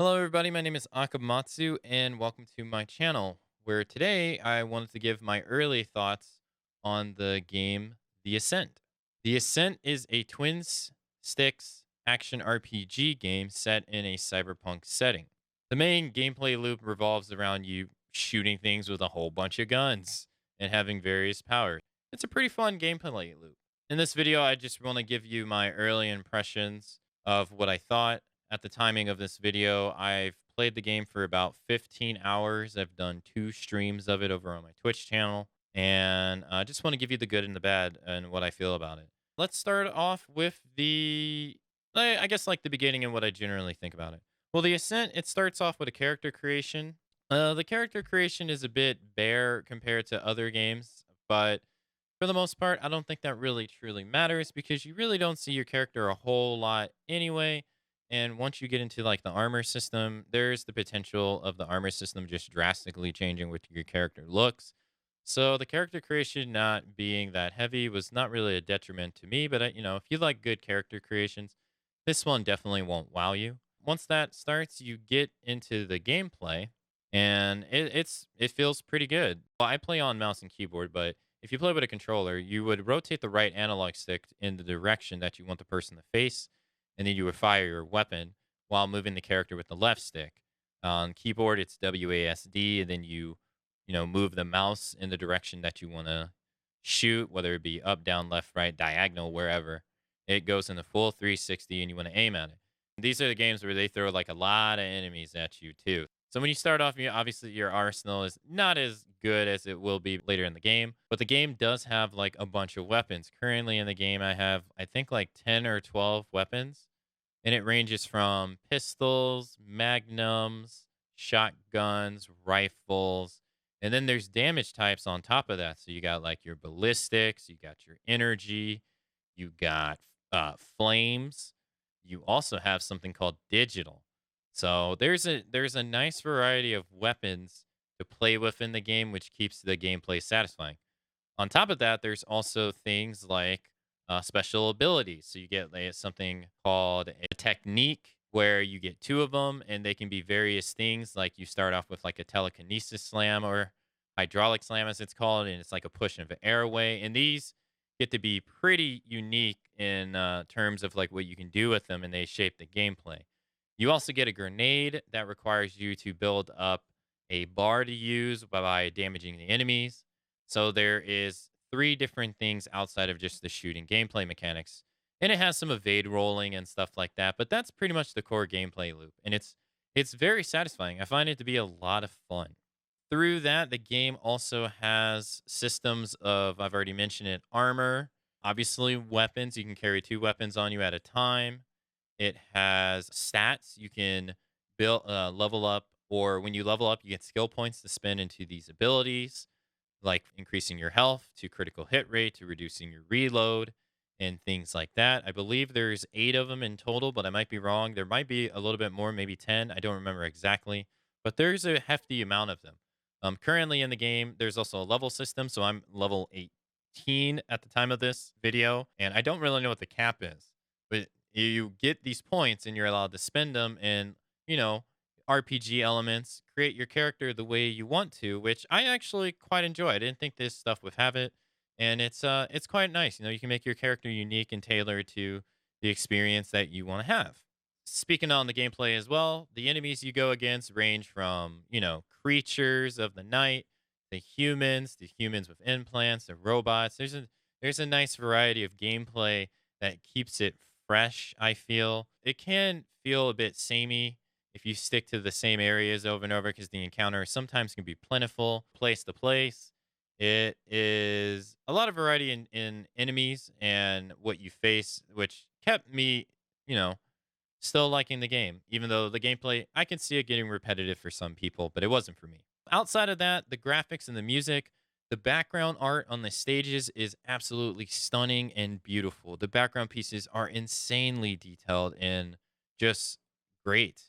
Hello, everybody. My name is Akamatzu, and welcome to my channel. Where today I wanted to give my early thoughts on the game The Ascent. The Ascent is a sticks action RPG game set in a cyberpunk setting. The main gameplay loop revolves around you shooting things with a whole bunch of guns and having various powers. It's a pretty fun gameplay loop. In this video, I just want to give you my early impressions of what I thought at the timing of this video. I've played the game for about 15 hours. I've done 2 streams of it over on my Twitch channel. And I just want to give you the good and the bad and what I feel about it. Let's start off with I guess, like the beginning and what I generally think about it. Well, the Ascent, it starts off with a character creation. The character creation is a bit bare compared to other games, but for the most part, I don't think that really truly matters because you really don't see your character a whole lot anyway. And once you get into like the armor system, there's the potential of the armor system just drastically changing what your character looks. So the character creation not being that heavy was not really a detriment to me. But if you like good character creations, this one definitely won't wow you. Once that starts, you get into the gameplay, and it feels pretty good. Well, I play on mouse and keyboard, but if you play with a controller, you would rotate the right analog stick in the direction that you want the person to face, and then you would fire your weapon while moving the character with the left stick. On keyboard, it's WASD, and then you move the mouse in the direction that you want to shoot, whether it be up, down, left, right, diagonal, wherever. It goes in the full 360, and you want to aim at it. These are the games where they throw like a lot of enemies at you too. So when you start off, obviously your arsenal is not as good as it will be later in the game, but the game does have like a bunch of weapons. Currently in the game, I have I think like 10 or 12 weapons, and it ranges from pistols, magnums, shotguns, rifles, and then there's damage types on top of that. So you got like your ballistics, you got your energy, you got flames. You also have something called digital. So there's a nice variety of weapons to play with in the game, which keeps the gameplay satisfying. On top of that, there's also things like special abilities. So you get like, something called a technique where you get 2 of them, and they can be various things. Like you start off with like a telekinesis slam or hydraulic slam, as it's called, and it's like a push of an airway. And these get to be pretty unique in terms of like what you can do with them, and they shape the gameplay. You also get a grenade that requires you to build up a bar to use by damaging the enemies. So there is 3 different things outside of just the shooting gameplay mechanics. And it has some evade rolling and stuff like that, but that's pretty much the core gameplay loop. And it's very satisfying. I find it to be a lot of fun. Through that, the game also has systems of, I've already mentioned it, armor, obviously weapons. You can carry 2 weapons on you at a time. It has stats. You can level up, or when you level up, you get skill points to spend into these abilities, like increasing your health to critical hit rate, to reducing your reload, and things like that. I believe there's 8 of them in total, but I might be wrong. There might be a little bit more, maybe 10. I don't remember exactly, but there's a hefty amount of them. Currently in the game, there's also a level system, so I'm level 18 at the time of this video, and I don't really know what the cap is, but you get these points and you're allowed to spend them in, you know, RPG elements, create your character the way you want to, which I actually quite enjoy. I didn't think this stuff would have it, and it's quite nice. You can make your character unique and tailored to the experience that you want to have. Speaking on the gameplay as well, the enemies you go against range from, creatures of the night, to humans with implants, to robots. There's a nice variety of gameplay that keeps it fresh, I feel. It can feel a bit samey if you stick to the same areas over and over because the encounter sometimes can be plentiful, place to place. It is a lot of variety in enemies and what you face, which kept me, you know, still liking the game, even though the gameplay, I can see it getting repetitive for some people, but it wasn't for me. Outside of that, the graphics and the music, the background art on the stages is absolutely stunning and beautiful. The background pieces are insanely detailed and just great.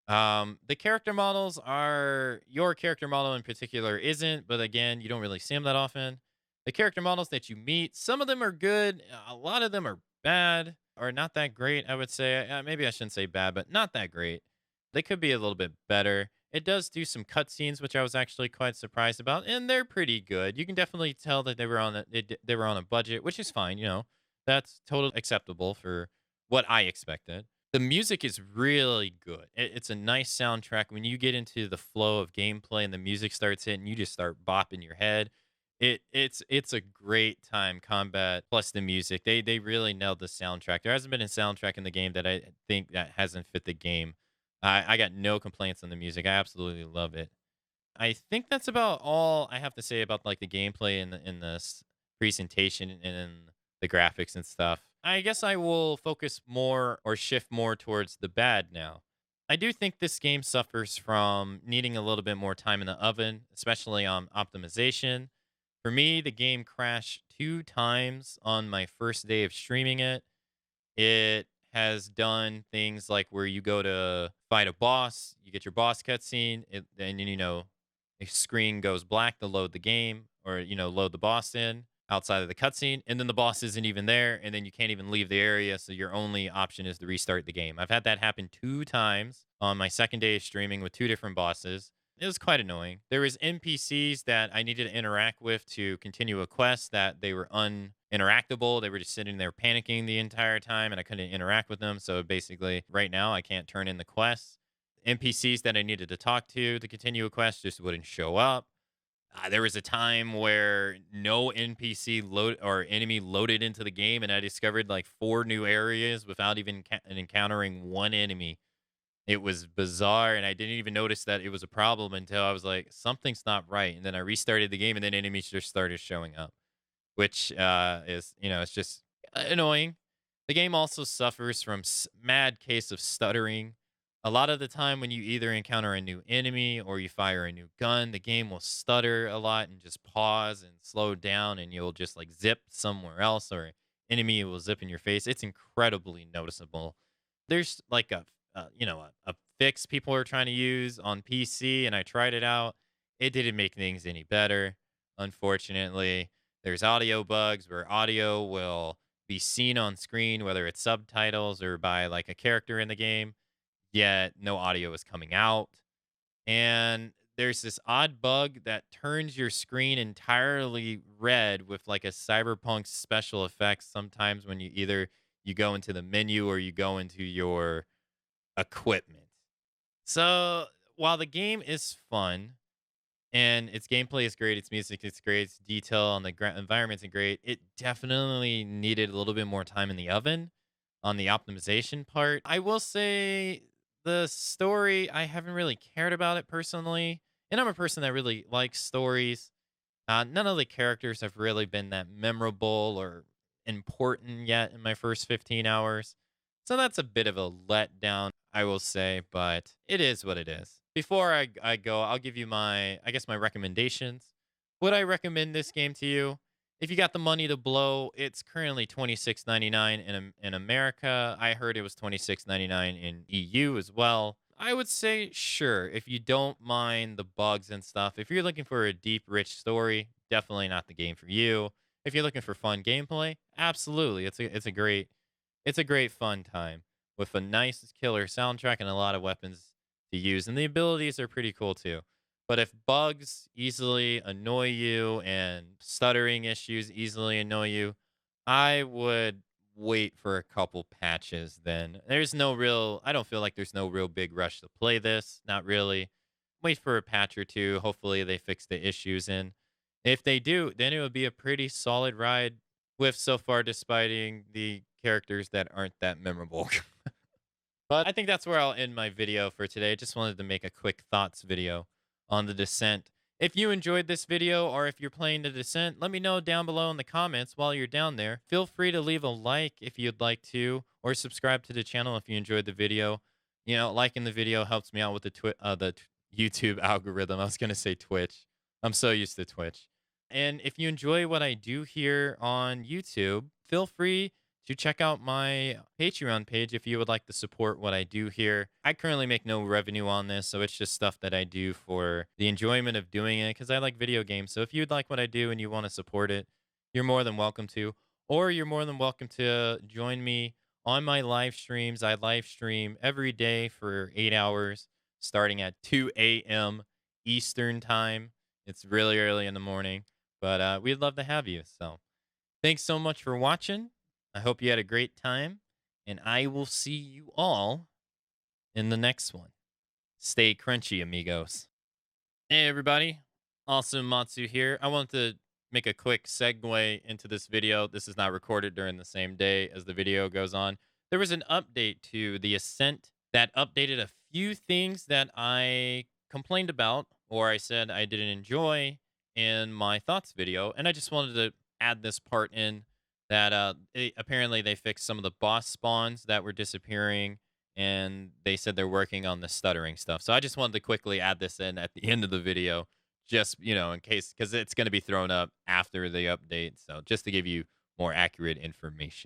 The character models are your character model in particular isn't, but again, you don't really see them that often. The character models that you meet, some of them are good, a lot of them are bad or not that great, I would say. Maybe I shouldn't say bad, but not that great. They could be a little bit better. It does do some cutscenes, which I was actually quite surprised about, and they're pretty good. You can definitely tell that they were on a budget, which is fine. That's totally acceptable for what I expected. The music is really good. It's a nice soundtrack. When you get into the flow of gameplay and the music starts hitting, you just start bopping your head. It's a great time combat plus the music. They really nailed the soundtrack. There hasn't been a soundtrack in the game that I think that hasn't fit the game. I got no complaints on the music. I absolutely love it. I think that's about all I have to say about like the gameplay and the presentation and the graphics and stuff. I guess I will focus more or shift more towards the bad now. I do think this game suffers from needing a little bit more time in the oven, especially on optimization. For me, the game crashed 2 times on my first day of streaming it. It has done things like where you go to fight a boss, you get your boss cutscene, and then a screen goes black to load the game or load the boss in outside of the cutscene, and then the boss isn't even there, and then you can't even leave the area, so your only option is to restart the game. I've had that happen 2 times on my second day of streaming with 2 different bosses. It was quite annoying. There was NPCs that I needed to interact with to continue a quest that they were uninteractable. They were just sitting there panicking the entire time, and I couldn't interact with them. So basically, right now, I can't turn in the quests. NPCs that I needed to talk to continue a quest just wouldn't show up. There was a time where no NPC load or enemy loaded into the game, and I discovered like 4 new areas without even encountering one enemy. It was bizarre, and I didn't even notice that it was a problem until I was like, something's not right. And then I restarted the game, and then enemies just started showing up, which it's just annoying. The game also suffers from mad case of stuttering. A lot of the time, when you either encounter a new enemy or you fire a new gun, the game will stutter a lot and just pause and slow down, and you'll just like zip somewhere else, or enemy will zip in your face. It's incredibly noticeable. There's like a fix people are trying to use on PC, and I tried it out. It didn't make things any better, unfortunately. There's audio bugs where audio will be seen on screen, whether it's subtitles or by like a character in the game, yet no audio is coming out. And there's this odd bug that turns your screen entirely red with like a cyberpunk special effects sometimes when you go into the menu or you go into your equipment. So while the game is fun and its gameplay is great, its music is great, its detail on the environments are great, it definitely needed a little bit more time in the oven on the optimization part. I will say the story, I haven't really cared about it personally. And I'm a person that really likes stories. None of the characters have really been that memorable or important yet in my first 15 hours. So that's a bit of a letdown, I will say, but it is what it is. Before I go, I'll give you I guess, my recommendations. Would I recommend this game to you? If you got the money to blow, it's currently 26.99 in America. I heard it was 26.99 in EU as well. I would say sure if you don't mind the bugs and stuff. If you're looking for a deep, rich story, definitely not the game for you. If you're looking for fun gameplay, absolutely. It's a great fun time with a nice killer soundtrack and a lot of weapons to use, and the abilities are pretty cool too. But if bugs easily annoy you and stuttering issues easily annoy you, I would wait for a couple patches then. I don't feel like there's no real big rush to play this. Not really. Wait for a patch or two. Hopefully they fix the issues, and if they do, then it would be a pretty solid ride with so far despiting the characters that aren't that memorable. But I think that's where I'll end my video for today. Just wanted to make a quick thoughts video on the Descent. If you enjoyed this video or if you're playing the Descent, let me know down below in the comments while you're down there. Feel free to leave a like if you'd like to, or subscribe to the channel if you enjoyed the video. Liking the video helps me out with the YouTube algorithm. I was going to say Twitch. I'm so used to Twitch. And if you enjoy what I do here on YouTube, feel free to check out my Patreon page if you would like to support what I do here. I currently make no revenue on this, so it's just stuff that I do for the enjoyment of doing it because I like video games. So if you'd like what I do and you want to support it, you're more than welcome to. Or you're more than welcome to join me on my live streams. I live stream every day for 8 hours, starting at 2 a.m. Eastern time. It's really early in the morning, but we'd love to have you. So thanks so much for watching. I hope you had a great time, and I will see you all in the next one. Stay crunchy, amigos. Hey, everybody. Awesome Matsu here. I want to make a quick segue into this video. This is not recorded during the same day as the video goes on. There was an update to the Ascent that updated a few things that I complained about or I said I didn't enjoy in my thoughts video. And I just wanted to add this part in that apparently they fixed some of the boss spawns that were disappearing, and they said they're working on the stuttering stuff. So I just wanted to quickly add this in at the end of the video, just, in case, because it's going to be thrown up after the update. So just to give you more accurate information.